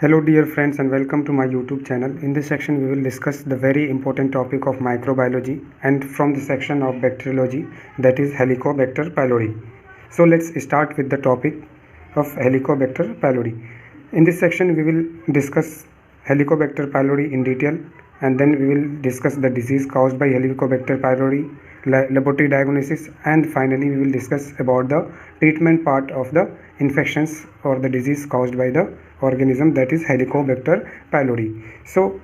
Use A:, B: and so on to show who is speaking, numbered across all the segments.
A: Hello dear friends and welcome to my YouTube channel. In this section we will discuss the very important topic of microbiology and from the section of bacteriology, that is Helicobacter pylori. So let's start with the topic of Helicobacter pylori. In this section we will discuss Helicobacter pylori in detail, and then we will discuss the disease caused by Helicobacter pylori, laboratory diagnosis, and finally we will discuss about the treatment part of the infections or the disease caused by the organism, that is Helicobacter pylori. So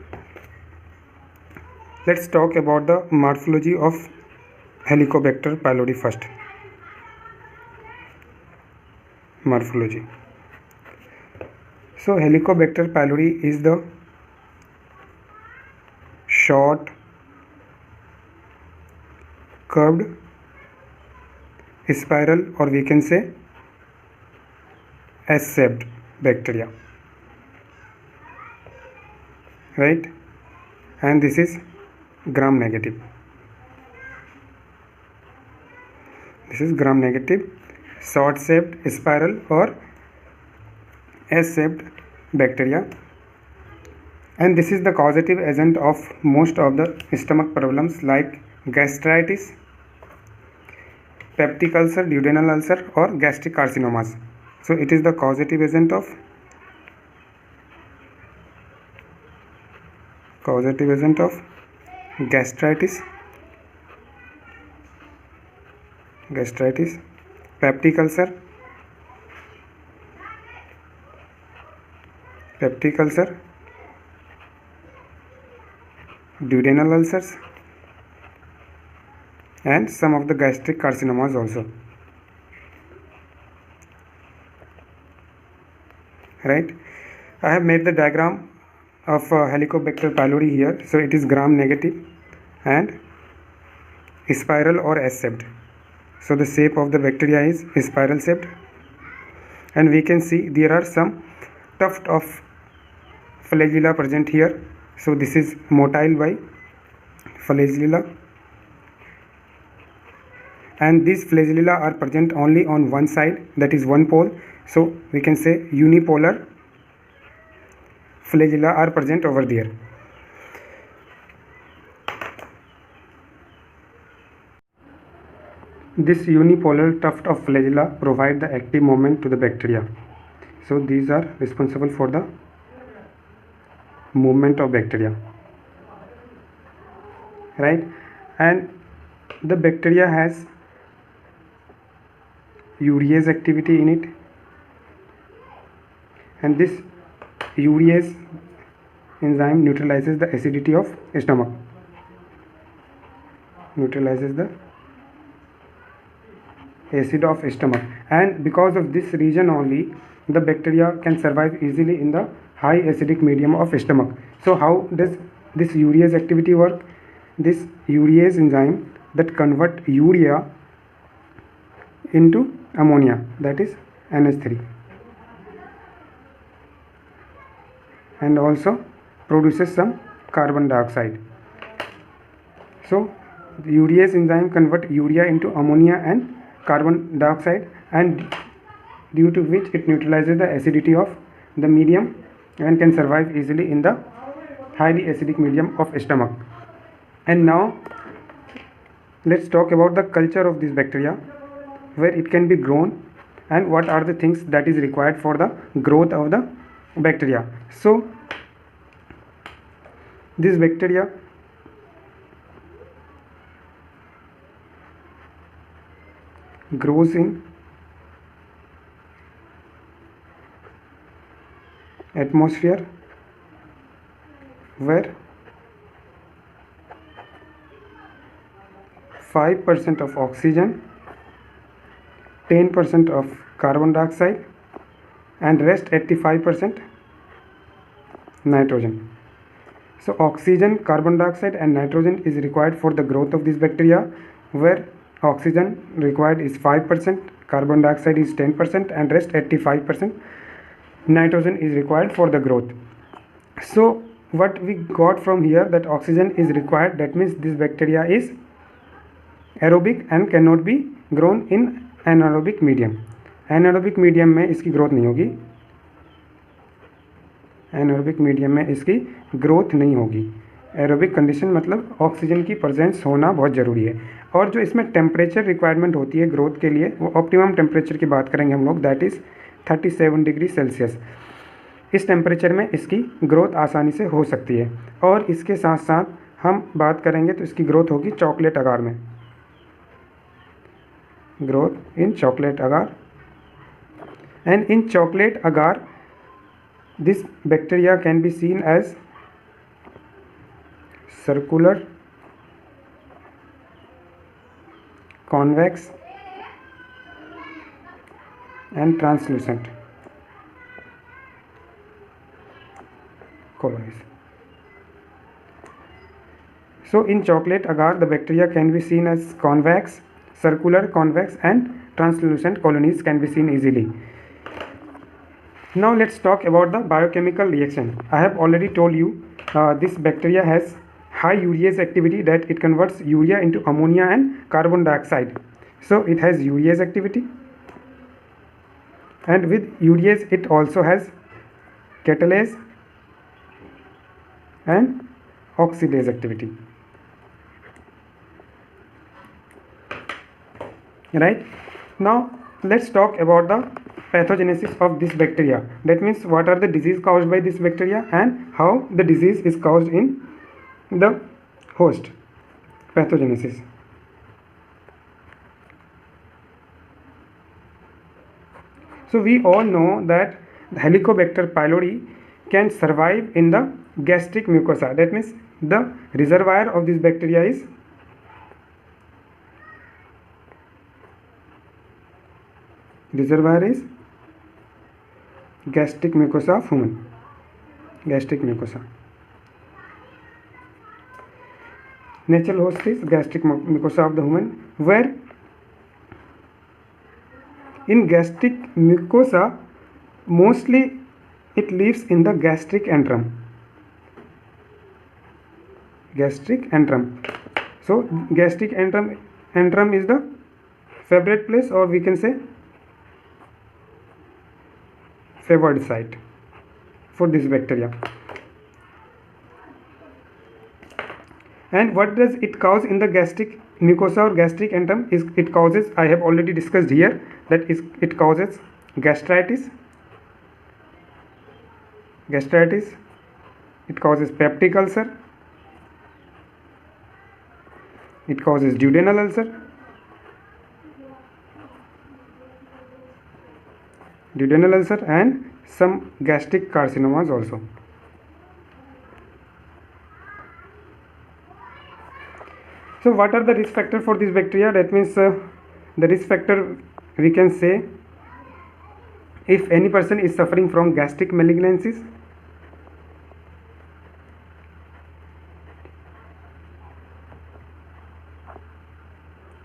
A: let's talk about the morphology of Helicobacter pylori first. Morphology. So Helicobacter pylori is the short, curved, spiral, or we can say S-shaped bacteria, right? And this is gram negative. This is gram negative, short shaped, spiral, or S-shaped bacteria, and this is the causative agent of most of the stomach problems like gastritis, peptic ulcer, duodenal ulcer, or gastric carcinomas. So it is the causative agent of gastritis, peptic ulcer, duodenal ulcers, and some of the gastric carcinomas also, right? I have made the diagram of Helicobacter pylori here. So it is gram negative and spiral or S-shaped. So the shape of the bacteria is spiral shaped, and we can see there are some tuft of flagella present here. So this is motile by flagella, and these flagella are present only on one side, that is one pole. So we can say unipolar flagella are present over there. This unipolar tuft of flagella provide the active movement to the bacteria. So these are responsible for the movement of bacteria, right? And the bacteria has urease activity in it, and this urease enzyme neutralizes the acidity of stomach, and because of this reason only the bacteria can survive easily in the high acidic medium of stomach. So how does this urease activity work? This urease enzyme that convert urea into ammonia, that is NH3, and also produces some carbon dioxide. So the urease enzyme convert urea into ammonia and carbon dioxide, and due to which it neutralizes the acidity of the medium and can survive easily in the highly acidic medium of stomach. And now let's talk about the culture of this bacteria, where it can be grown and what are the things that is required for the growth of the bacteria. So this bacteria grows in atmosphere where 5% of oxygen, 10% of carbon dioxide, and rest 85% nitrogen. So oxygen, carbon dioxide, and nitrogen is required for the growth of this bacteria, where oxygen required is 5%, carbon dioxide is 10%, and rest 85% nitrogen is required for the growth. So what we got from here, that oxygen is required, that means this bacteria is aerobic and cannot be grown in anaerobic medium. Anaerobic medium में इसकी growth नहीं होगी, anaerobic medium में इसकी growth नहीं होगी। Aerobic condition मतलब oxygen की प्रेजेंस होना बहुत ज़रूरी है। और जो इसमें टेम्परेचर रिक्वायरमेंट होती है ग्रोथ के लिए, वो ऑप्टिमम टेम्परेचर की बात करेंगे हम लोग, दैट इज़ 37 डिग्री सेल्सियस। इस टेम्परेचर में इसकी ग्रोथ आसानी से हो सकती है। और इसके साथ साथ हम बात करेंगे तो इसकी ग्रोथ होगी चॉकलेट अगार में, growth in chocolate agar. And in chocolate agar this bacteria can be seen as circular, convex and translucent colonies. So in chocolate agar the bacteria can be seen as convex, circular, convex and translucent colonies can be seen easily. Now let's talk about the biochemical reaction. I have already told you this bacteria has high urease activity, that it converts urea into ammonia and carbon dioxide. So it has urease activity, and with urease it also has catalase and oxidase activity. Right? Now let's talk about the pathogenesis of this bacteria. That means what are the disease caused by this bacteria and how the disease is caused in the host. Pathogenesis. So we all know that Helicobacter pylori can survive in the gastric mucosa. That means the reservoir of this bacteria is gastric mucosa of human, gastric mucosa. Natural host is gastric mucosa of the human, where in gastric mucosa mostly it lives in the gastric antrum. Gastric antrum. So gastric antrum is the favorite place, or we can say favored site for this bacteria. And what does it cause in the gastric mucosa or gastric antrum? Is it causes, I have already discussed here, that is it causes gastritis, it causes peptic ulcer, it causes duodenal ulcer, and some gastric carcinomas also. So what are the risk factors for this bacteria? That means the risk factor, we can say, if any person is suffering from gastric malignancies,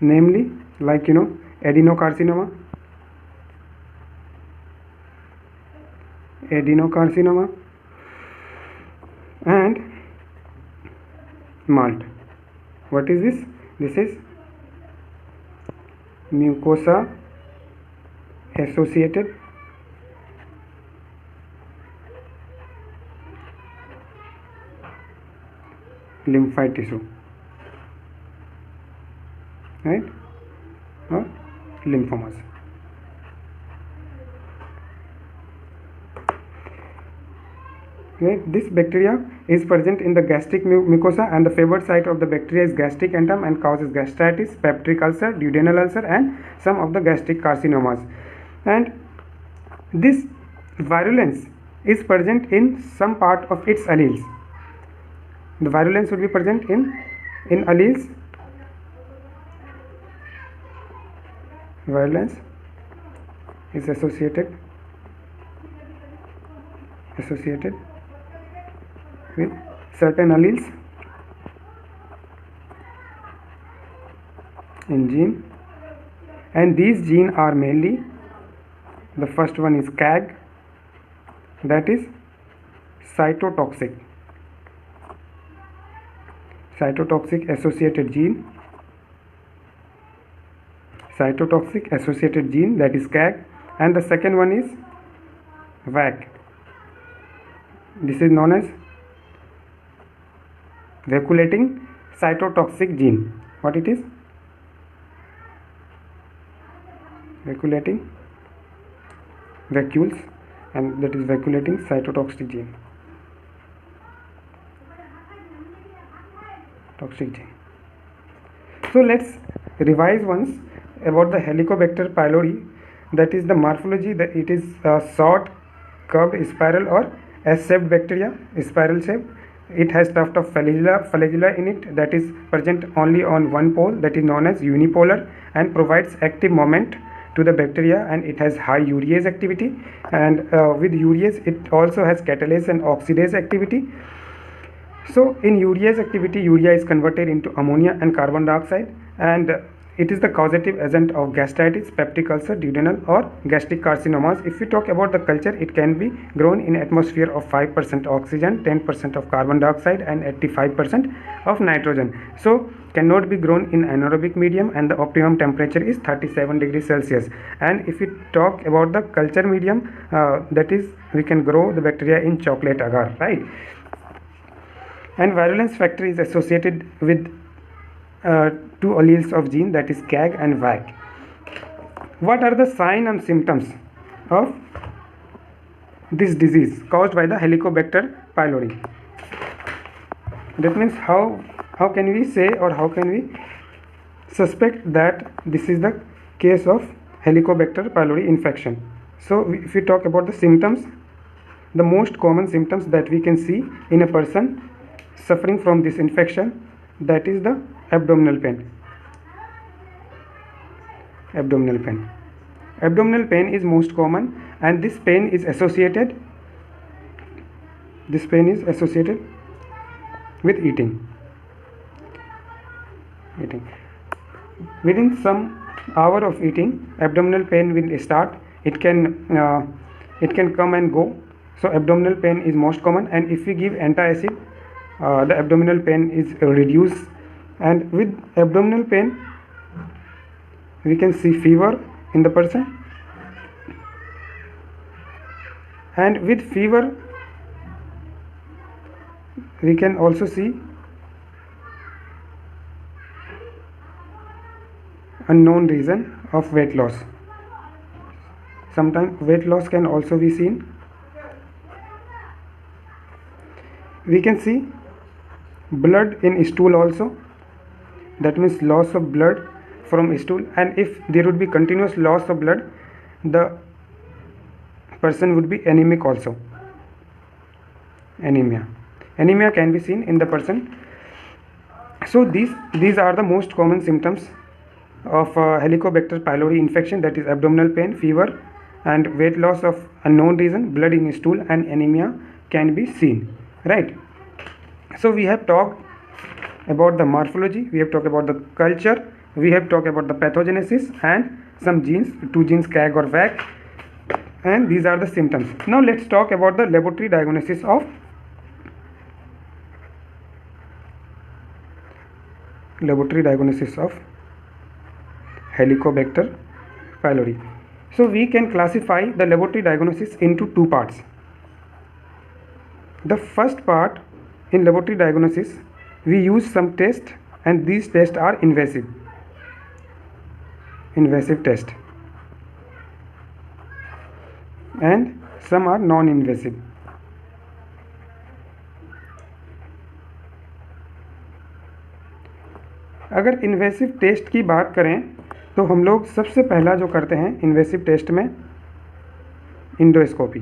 A: namely like adenocarcinoma, and MALT. What is this? This is mucosa associated lymphoid tissue, right, or lymphomas. Right? This bacteria is present in the gastric mucosa, and the favored site of the bacteria is gastric antrum and causes gastritis, peptic ulcer, duodenal ulcer and some of the gastric carcinomas. And this virulence is present in some part of its alleles. The virulence would be present in alleles. Virulence is associated with certain alleles in gene, and these genes are mainly, the first one is CAG, that is cytotoxic associated gene, that is CAG, and the second one is VAC, This is known as vacuolating cytotoxic gene. What it is? Vacuolating vacuoles, and that is vacuolating cytotoxic gene. Toxic gene. So let's revise once about the Helicobacter pylori. That is the morphology, that it is a short, curved, spiral or S-shaped bacteria, spiral shape. It has tuft of flagella in it that is present only on one pole, that is known as unipolar, and provides active moment to the bacteria, and it has high urease activity, and with urease it also has catalase and oxidase activity. So in urease activity, urea is converted into ammonia and carbon dioxide, and it is the causative agent of gastritis, peptic ulcer, duodenal or gastric carcinomas. If we talk about the culture, it can be grown in atmosphere of 5% oxygen, 10% of carbon dioxide and 85% of nitrogen. So cannot be grown in anaerobic medium, and the optimum temperature is 37 degrees Celsius. And if we talk about the culture medium, that is we can grow the bacteria in chocolate agar, right? And virulence factor is associated with two alleles of gene, that is CAG and VAC. What are the signs and symptoms of this disease caused by the Helicobacter pylori? That means how can we say, or how can we suspect that this is the case of Helicobacter pylori infection? So if we talk about the symptoms, the most common symptoms that we can see in a person suffering from this infection, that is the abdominal pain. Abdominal pain is most common, and this pain is associated with eating. Within some hour of eating, abdominal pain will start. It can come and go. So abdominal pain is most common, and if we give antacid, the abdominal pain is reduced. And with abdominal pain, we can see fever in the person, and with fever we can also see unknown reason of weight loss. Sometimes weight loss can also be seen. We can see blood in stool also, that means loss of blood from stool, and if there would be continuous loss of blood, the person would be anemic also. Anemia can be seen in the person. So these are the most common symptoms of Helicobacter pylori infection, that is abdominal pain, fever, and weight loss of unknown reason, blood in stool, and anemia can be seen, right? So we have talked about the morphology, we have talked about the culture, we have talked about the pathogenesis and some genes, two genes CAG or VAC, and these are the symptoms. Now let's talk about the laboratory diagnosis of Helicobacter pylori. So we can classify the laboratory diagnosis into two parts. The first part, in laboratory diagnosis, we use some tests, and these tests are invasive tests, and some are non-invasive. अगर invasive test की बात करें तो हम लोग सबसे पहला जो करते हैं इन्वेसिव टेस्ट में इंडोस्कोपी,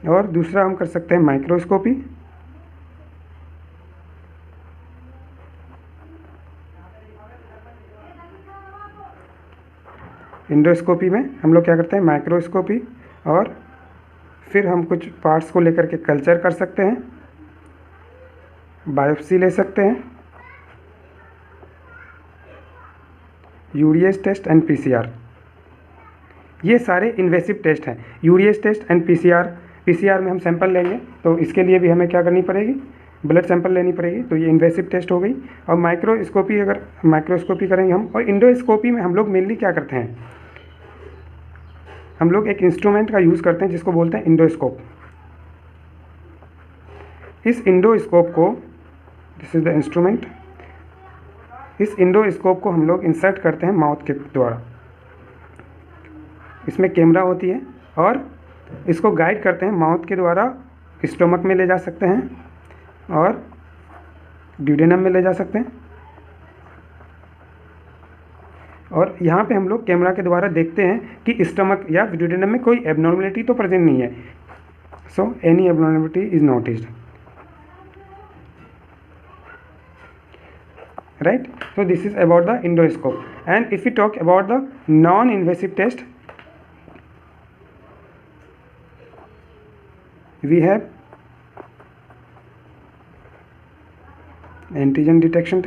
A: और दूसरा हम कर सकते हैं माइक्रोस्कोपी, इंडोस्कोपी में हम लोग क्या करते हैं माइक्रोस्कोपी, और फिर हम कुछ पार्ट्स को लेकर के कल्चर कर सकते हैं, बायोप्सी ले सकते हैं, यूरियस टेस्ट एंड पीसीआर, ये सारे इन्वेसिव टेस्ट हैं। यूरियस टेस्ट एंड पीसीआर में हम सैंपल लेंगे, तो इसके लिए भी हमें क्या करनी पड़ेगी, ब्लड सैंपल लेनी पड़ेगी, तो ये इन्वेसिव टेस्ट हो गई। और माइक्रोस्कोपी करेंगे हम, और इंडोस्कोपी में हम लोग मेनली क्या करते हैं, हम लोग एक इंस्ट्रूमेंट का यूज़ करते हैं जिसको बोलते हैं इंडोस्कोप। इस इंडोस्कोप को, दिस इज द इंस्ट्रूमेंट, इस इंडोस्कोप को हम लोग इंसर्ट करते हैं माउथ के द्वारा। इसमें कैमरा होती है और इसको गाइड करते हैं माउथ के द्वारा, स्टोमक में ले जा सकते हैं और ड्यूडेनम में ले जा सकते हैं। और यहाँ पे हम लोग कैमरा के द्वारा देखते हैं कि स्टमक या ड्यूडेनम में कोई एबनॉर्मलिटी तो प्रेजेंट नहीं है। So any abnormality is noticed, right? So this is about the endoscope. And if we talk about the non-invasive test, we have antigen detection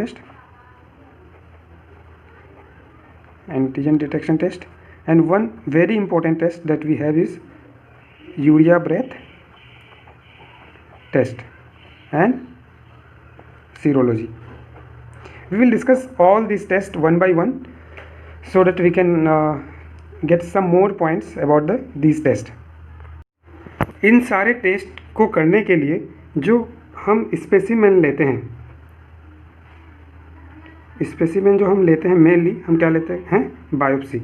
A: test, and one very important test that we have is urea breath test and serology. We will discuss all these tests one by one so that we can get some more points about these tests. इन सारे test को करने के लिए जो हम specimen लेते हैं, specimen जो हम लेते हैं मेनली हम क्या लेते हैं? Biopsy,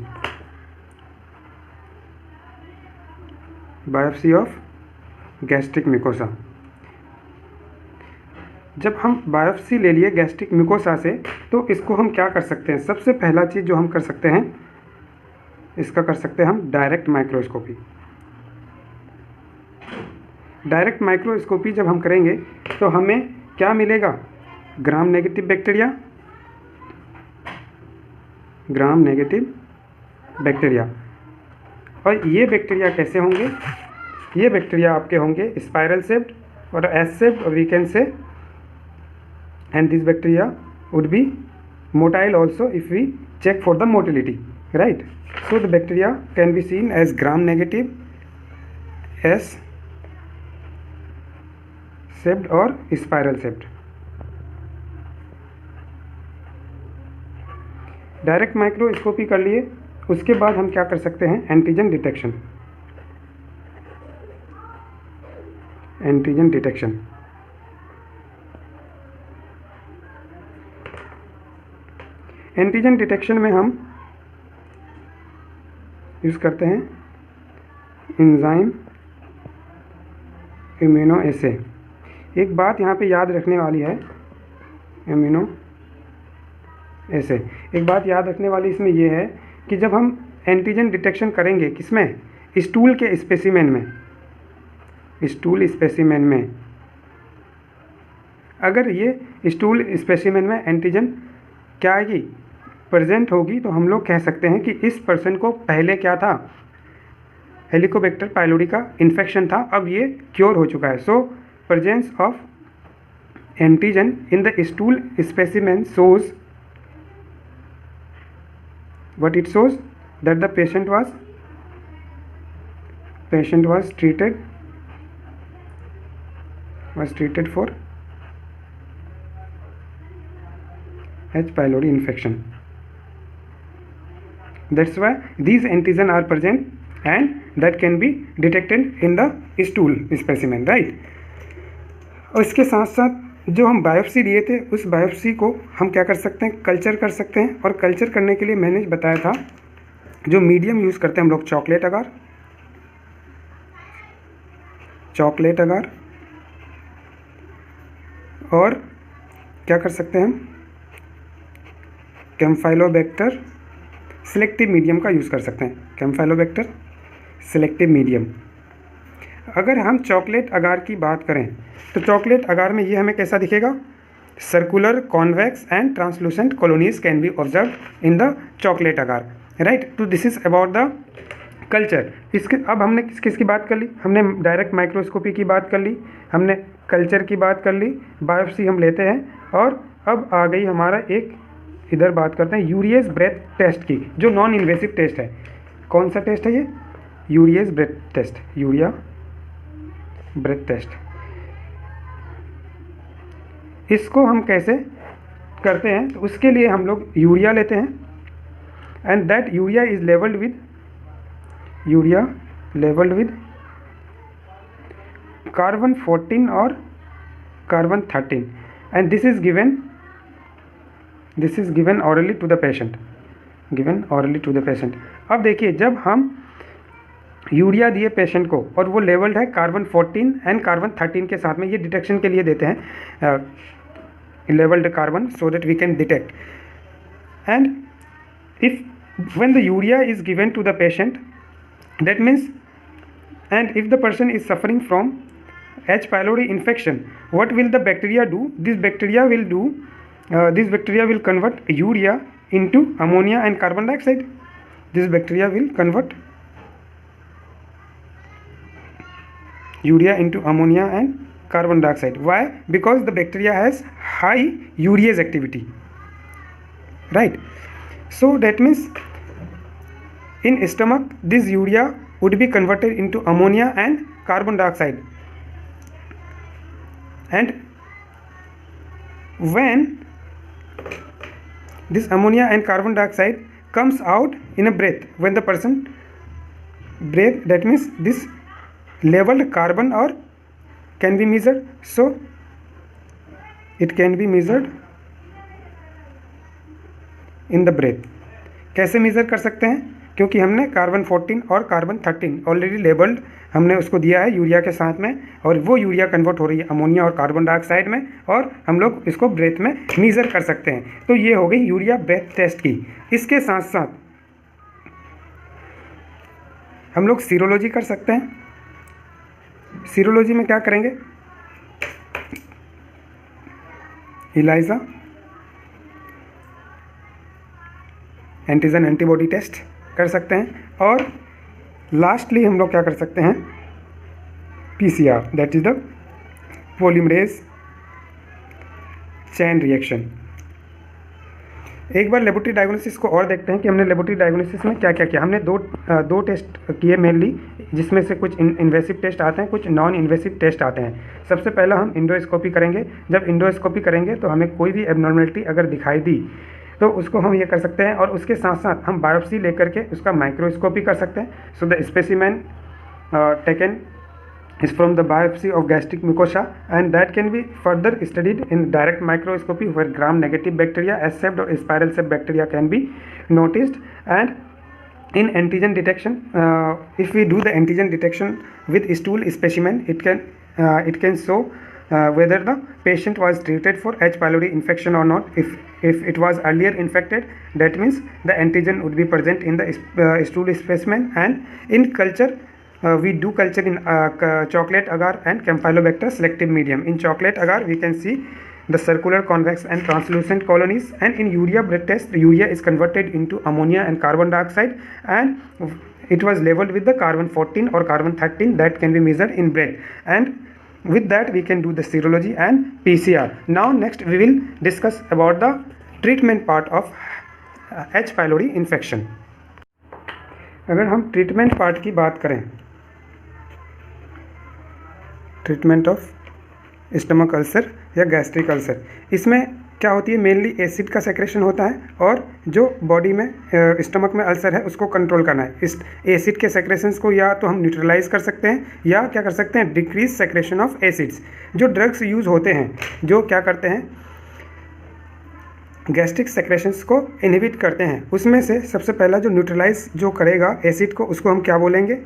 A: biopsy of gastric mucosa. जब हम बायोप्सी ले लिए गैस्ट्रिक म्यूकोसा से, तो इसको हम क्या कर सकते हैं? सबसे पहला चीज़ जो हम कर सकते हैं, इसका कर सकते हैं हम डायरेक्ट माइक्रोस्कोपी। डायरेक्ट माइक्रोस्कोपी जब हम करेंगे तो हमें क्या मिलेगा? Gram negative bacteria, gram negative bacteria. और ये बैक्टीरिया कैसे होंगे? ये बैक्टीरिया आपके होंगे स्पाइरल शेप्ड और एस शेप्ड, और we can say, and this bacteria would be motile also if we check for the motility, right? So the bacteria can be seen as gram negative, S shaped or spiral shaped. Direct microscopy कर लिए, उसके बाद हम क्या कर सकते हैं? Antigen detection, antigen detection. Antigen detection में हम यूज़ करते हैं एंजाइम इम्यूनो एसे। एक बात यहाँ पे याद रखने वाली है, इम्यूनो एसे, एक बात याद रखने वाली इसमें ये है कि जब हम एंटीजन डिटेक्शन करेंगे किसमें? स्टूल के स्पेसिमेन में, स्टूल स्पेसिमेन में। अगर ये स्टूल स्पेसिमेन में एंटीजन क्या आएगी? प्रेजेंट होगी, तो हम लोग कह सकते हैं कि इस पर्सन को पहले क्या था? हेलिकोबैक्टर पाइलोरी का इन्फेक्शन था, अब ये क्योर हो चुका है। So presence of antigen in the stool specimen shows what it shows, that the patient was treated for H. pylori infection. That's why these antigen are present and that can be detected in the stool specimen, right? और इसके साथ साथ जो हम biopsy लिए थे, उस biopsy को हम क्या कर सकते हैं? कल्चर कर सकते हैं। और कल्चर करने के लिए मैंने बताया था जो मीडियम यूज़ करते हैं हम लोग, चॉकलेट अगार, चॉकलेट अगार, और क्या कर सकते हैं हम? कैम्फाइलोबैक्टर सिलेक्टिव मीडियम का यूज़ कर सकते हैं, कैम्फाइलोबैक्टर सिलेक्टिव मीडियम। अगर हम चॉकलेट अगार की बात करें तो चॉकलेट अगार में ये हमें कैसा दिखेगा? Circular, convex and translucent colonies can be observe in the chocolate agar, right? तो this is about the culture. इसके अब हमने किसकी बात कर ली? हमने डायरेक्ट माइक्रोस्कोपी की बात कर ली, हमने कल्चर की बात कर ली, बायोप्सी हम लेते हैं, और अब आ गई हमारा एक, इधर बात करते हैं यूरियस ब्रेथ टेस्ट की, जो नॉन इन्वेसिव टेस्ट है। कौन सा टेस्ट है ये? Urease breath test, urea breath test. इसको हम कैसे करते हैं? तो उसके लिए हम लोग यूरिया लेते हैं, and that urea is labelled with urea labelled with carbon 14 और carbon 13 and this is given orally to the patient. अब देखिए, जब हम यूरिया दिए पेशेंट को और वो लेवल्ड है कार्बन 14 एंड कार्बन 13 के साथ में, ये डिटेक्शन के लिए देते हैं labelled carbon so that we can detect. And if when the urea is given to the patient, that means, and if the person is suffering from H pylori infection, what will the bacteria do? This bacteria will convert urea into ammonia and carbon dioxide. This bacteria will convert urea into ammonia and carbon dioxide. Why? Because the bacteria has high urease activity, right? So that means in stomach this urea would be converted into ammonia and carbon dioxide, and when this ammonia and carbon dioxide comes out in a breath, when the person breathe, that means this leveled carbon or can be measured. So it can be measured in the breath. कैसे measure कर सकते हैं? क्योंकि हमने carbon 14 और carbon 13 already labelled हमने उसको दिया है यूरिया के साथ में, और वो यूरिया कन्वर्ट हो रही है अमोनिया और कार्बन डाइऑक्साइड में, और हम लोग इसको ब्रेथ में मेज़र कर सकते हैं। तो ये हो गई यूरिया ब्रेथ टेस्ट की। इसके साथ साथ हम लोग सीरोलॉजी कर सकते हैं। सीरोलॉजी में क्या करेंगे? इलाइजा, एंटीजन एंटीबॉडी टेस्ट कर सकते हैं, और लास्टली हम लोग क्या कर सकते हैं? PCR, that is the polymerase chain reaction. एक बार लेबोरेटरी डायग्नोसिस को और देखते हैं कि हमने लेबोरेटरी डायग्नोसिस में क्या क्या किया। हमने दो टेस्ट किए मेनली, जिसमें से कुछ इन्वेसिव टेस्ट आते हैं, कुछ नॉन इन्वेसिव टेस्ट आते हैं। सबसे पहला हम इंडोस्कोपी करेंगे। जब इंडोस्कोपी करेंगे तो हमें कोई भी एबनॉर्मलिटी अगर दिखाई दी तो उसको हम ये कर सकते हैं, और उसके साथ साथ हम बायोप्सी लेकर के उसका माइक्रोस्कोपी कर सकते हैं। So the specimen taken is from the biopsy of gastric mucosa, and that can be further studied in direct microscopy where gram negative bacteria, S-shaped or spiral shaped bacteria can be noticed. And in antigen detection, if we do the antigen detection with stool specimen, it can show whether the patient was treated for H. pylori infection or not. If it was earlier infected, that means the antigen would be present in the stool specimen. And in culture, we do culture in chocolate agar and Campylobacter selective medium. In chocolate agar, we can see the circular, convex and translucent colonies, and in urea breath test, the urea is converted into ammonia and carbon dioxide, and it was labeled with the carbon 14 or carbon 13 that can be measured in breath. And with that we can do the serology and PCR. Now next we will discuss about the treatment part of H. pylori infection. अगर हम treatment part की बात करें, treatment of stomach ulcer या gastric ulcer, इसमें क्या होती है? मेनली एसिड का सेक्रेशन होता है, और जो बॉडी में स्टमक में अल्सर है उसको कंट्रोल करना है। इस एसिड के सेक्रेशंस को या तो हम न्यूट्रलाइज कर सकते हैं, या क्या कर सकते हैं? Decrease secretion of acids. जो ड्रग्स यूज़ होते हैं जो क्या करते हैं? गैस्ट्रिक सेक्रेशंस को इनहिबिट करते हैं। उसमें से सबसे पहला जो न्यूट्रलाइज जो करेगा एसिड को, उसको हम क्या बोलेंगे?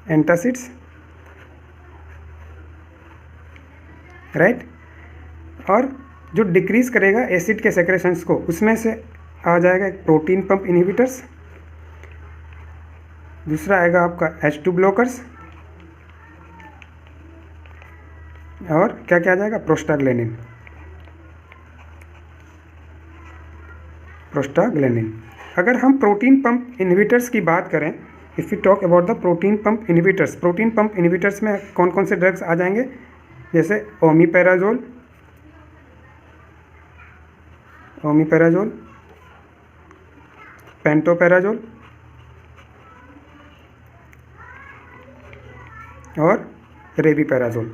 A: एंटासिड्स। राइट। और जो डिक्रीज करेगा एसिड के सेक्रेशंस को, उसमें से आ जाएगा एक प्रोटीन पंप इनहिबिटर्स, दूसरा आएगा आपका H2 ब्लॉकर्स, और क्या क्या आ जाएगा? प्रोस्टाग्लैंडिन। अगर हम प्रोटीन पंप इनहिबिटर्स की बात करें, if you talk about the protein pump inhibitors में कौन कौन से ड्रग्स आ जाएंगे? जैसे ओमिपेराजोल, पेंटोपेराजोल और रेबीपेराजोल।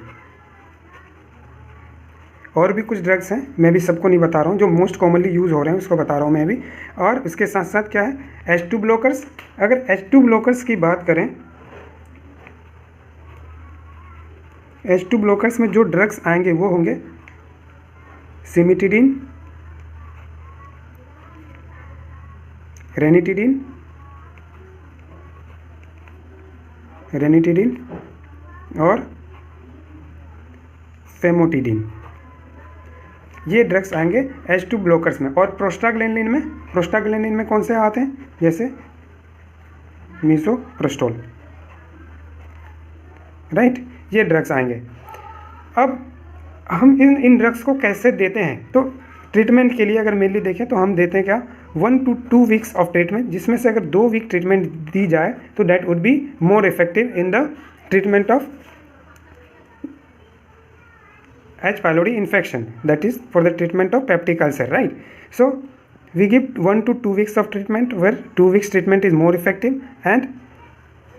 A: और भी कुछ ड्रग्स हैं, मैं भी सबको नहीं बता रहा हूँ, जो मोस्ट कॉमनली यूज़ हो रहे हैं उसको बता रहा हूँ मैं भी। और उसके साथ साथ क्या है, H2 ब्लॉकर्स। अगर H2 ब्लॉकर्स की बात करें, H2 ब्लॉकर्स में जो ड्रग्स आएंगे वो होंगे सिमिटिडीन, रेनिटिडीन और फेमोटिडीन। ये ड्रग्स आएंगे H2 ब्लॉकर्स में। और प्रोस्टाग्लैंडिन में कौन से आते हैं, जैसे मिसोप्रोस्टोल, राइट, ये ड्रग्स आएंगे। अब हम इन ड्रग्स को कैसे देते हैं, तो ट्रीटमेंट के लिए अगर मेनली देखें तो हम देते हैं क्या, 1 to 2 वीक्स ऑफ ट्रीटमेंट, जिसमें से अगर 2 वीक ट्रीटमेंट दी जाए तो that would be more effective in the treatment of H. pylori infection, that is for the treatment of peptic ulcer, right? So we give 1 to 2 weeks of treatment, where 2 weeks treatment is more effective, and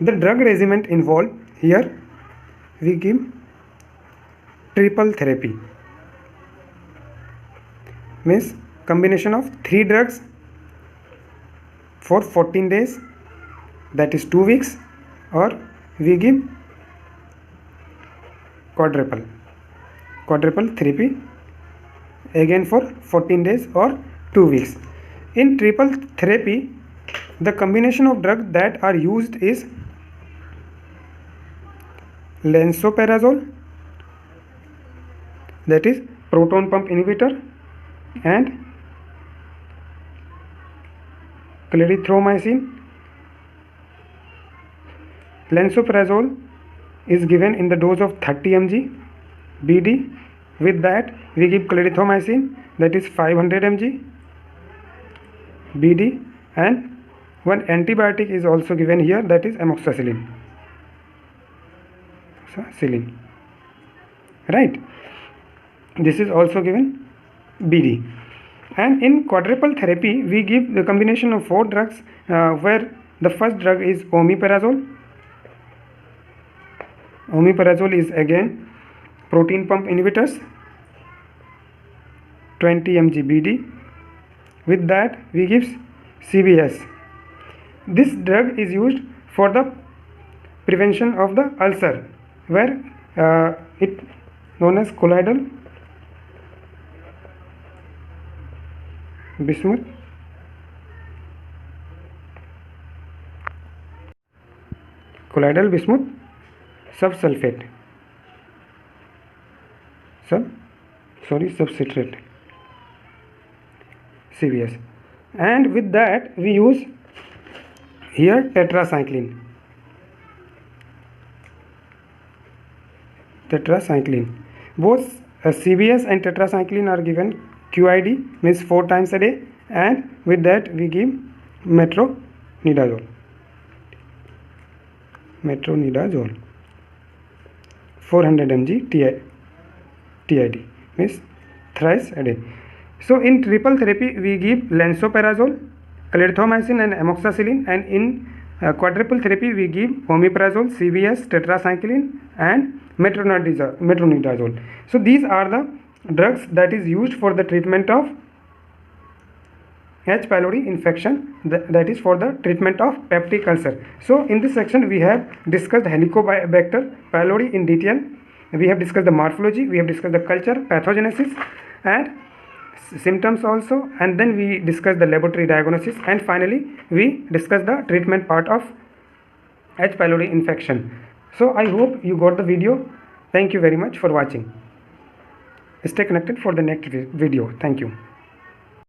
A: the drug regimen involved here, we give triple therapy, means combination of 3 drugs for 14 days, that is 2 weeks, or we give quadruple therapy again for 14 days or 2 weeks. In triple therapy, the combination of drugs that are used is lansoprazole, that is proton pump inhibitor, and clarithromycin. Lansoprazole is given in the dose of 30 mg BD. With that we give clarithromycin, that is 500 mg BD, and one antibiotic is also given here, that is amoxicillin, right? This is also given BD. And in quadruple therapy we give the combination of 4 drugs, where the first drug is omeprazole. Omeprazole is again proton pump inhibitors, 20 mg BD. With that we give CBS. This drug is used for the prevention of the ulcer, where it known as colloidal bismuth subsulfate, substrate, CBS. And with that we use here tetracycline. Both CBS and tetracycline are given QID, means 4 times a day, and with that we give metronidazole, 400 mg TID, means thrice a day. So in triple therapy we give lansoprazole, clarithromycin and amoxicillin, and in quadruple therapy we give omeprazole, CBS, tetracycline and metronidazole. So these are the drugs that is used for the treatment of H. pylori infection, that is for the treatment of peptic ulcer. So in this section we have discussed Helicobacter pylori in detail. We have discussed the morphology, we have discussed the culture, pathogenesis and symptoms also, and then we discussed the laboratory diagnosis, and finally we discussed the treatment part of H. pylori infection. So I hope you got the video. Thank you very much for watching. Stay connected for the next video. Thank you.